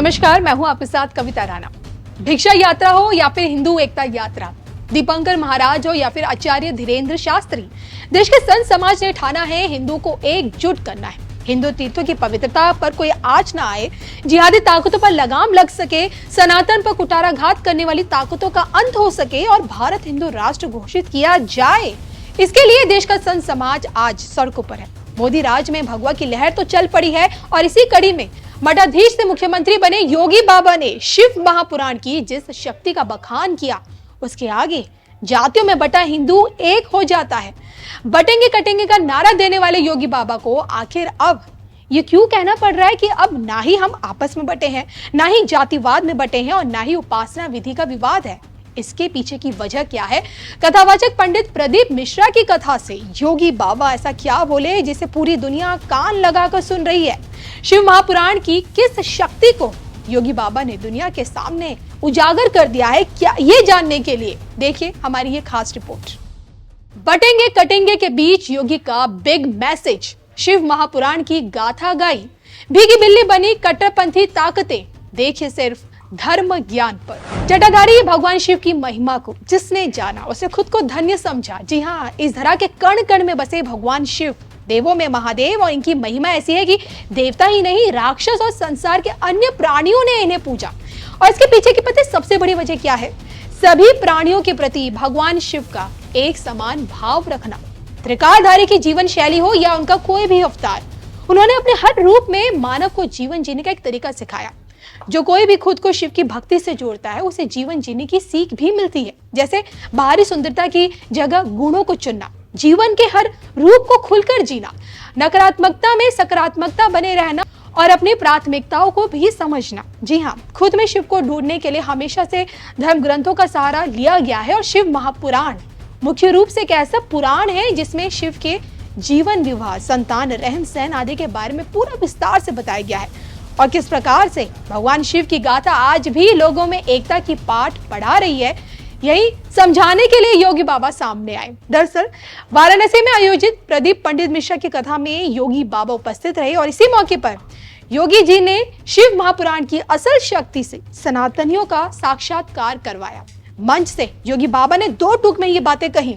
नमस्कार, मैं हूं आपके साथ कविता राणा। भिक्षा यात्रा हो या फिर हिंदू एकता यात्रा, दीपंकर महाराज हो या फिर आचार्य धीरेन्द्र शास्त्री, देश के संत समाज ने ठाना है हिंदू को एकजुट करना है। हिंदू तीर्थों की पवित्रता पर कोई आंच ना आए, जिहादी ताकतों पर लगाम लग सके, सनातन पर कुटाराघात करने वाली ताकतों का अंत हो सके और भारत हिंदू राष्ट्र घोषित किया जाए। इसके लिए देश का संत समाज आज सड़कों पर है। मोदी राज में भगवा की लहर तो चल पड़ी है और इसी कड़ी में मठाधीश से मुख्यमंत्री बने योगी बाबा ने शिव महापुराण की जिस शक्ति का बखान किया, उसके आगे जातियों में बटा हिंदू एक हो जाता है। बटेंगे कटेंगे का नारा देने वाले योगी बाबा को आखिर अब ये क्यों कहना पड़ रहा है कि अब ना ही हम आपस में बटे हैं, ना ही जातिवाद में बटे हैं और ना ही उपासना विधि का विवाद है। इसके पीछे की वजह क्या है? कथावाचक पंडित प्रदीप मिश्रा की कथा से योगी बाबा ऐसा क्या बोले जिसे पूरी दुनिया कान लगाकर सुन रही है? शिव महापुराण की किस शक्ति को योगी बाबा ने दुनिया के सामने उजागर कर दिया है, क्या ये जानने के लिए देखिए हमारी ये खास रिपोर्ट। बटेंगे कटेंगे के बीच योगी का बिग मैसेज, शिव महापुराण की गाथा गाई, भीगी बिल्ली बनी कट्टरपंथी ताकतें, देखिए सिर्फ धर्म ज्ञान पर। जटाधारी भगवान शिव की महिमा को जिसने जाना उसे खुद को धन्य समझा। जी हाँ, इस धरा के कण कण में बसे भगवान शिव देवों में महादेव और इनकी महिमा ऐसी है कि देवता ही नहीं, राक्षस और संसार के अन्य प्राणियों ने इन्हें पूजा। और इसके पीछे की पता है सबसे बड़ी वजह क्या है? सभी प्राणियों के प्रति भगवान शिव का एक समान भाव रखना। त्रिकालधारी की जीवन शैली हो या उनका कोई भी अवतार, उन्होंने अपने हर रूप में मानव को जीवन जीने का एक तरीका सिखाया। जो कोई भी खुद को शिव की भक्ति से जोड़ता है उसे जीवन जीने की सीख भी मिलती है। जैसे बाहरी सुंदरता की जगह गुणों को चुनना, जीवन के हर रूप को खुलकर जीना, नकारात्मकता में सकारात्मकता बने रहना और अपनी प्राथमिकताओं को भी समझना। जी हाँ, खुद में शिव को ढूंढने के लिए हमेशा से धर्म ग्रंथों का सहारा लिया गया है और शिव महापुराण मुख्य रूप से एक ऐसा पुराण है जिसमें शिव के जीवन, विवाह, संतान, रहन सहन आदि के बारे में पूरा विस्तार से बताया गया है और किस प्रकार से भगवान शिव की गाथा आज भी लोगों में एकता की पाठ पढ़ा रही है, यही समझाने के लिए योगी बाबा सामने आए। दरअसल वाराणसी में आयोजित प्रदीप पंडित मिश्रा की कथा में योगी बाबा उपस्थित रहे और इसी मौके पर योगी जी ने शिव महापुराण की असल शक्ति से सनातनियों का साक्षात्कार करवाया। मंच से योगी बाबा ने दो टूक में ये बातें कही।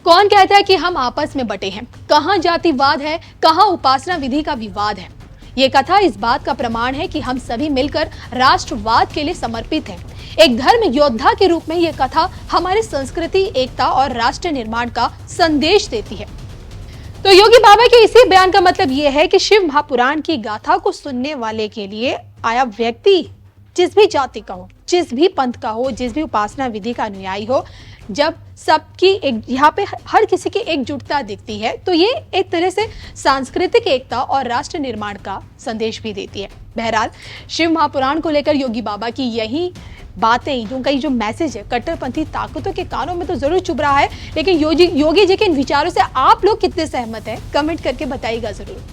कौन कहता है कि हम आपस में बटे हैं? कहाँ जातिवाद है, कहाँ उपासना विधि का विवाद है? ये कथा इस बात का प्रमाण है कि हम सभी मिलकर राष्ट्रवाद के लिए समर्पित हैं। एक धर्म योद्धा के रूप में ये कथा हमारी संस्कृति, एकता और राष्ट्र निर्माण का संदेश देती है। तो योगी बाबा के इसी बयान का मतलब ये है कि शिव महापुराण की गाथा को सुनने वाले के लिए आया व्यक्ति जिस भी जाति का हो, जिस भी पंथ का हो, जिस भी उपासना विधि का अनुयायी हो, जब सबकी एक यहाँ पे हर किसी की एकजुटता दिखती है तो ये एक तरह से सांस्कृतिक एकता और राष्ट्र निर्माण का संदेश भी देती है। बहरहाल शिव महापुराण को लेकर योगी बाबा की यही बातें, उनका जो मैसेज है कट्टरपंथी ताकतों के कानों में तो जरूर चुभ रहा है, लेकिन योगी जी के इन विचारों से आप लोग कितने सहमत हैं, कमेंट करके बताइएगा जरूर।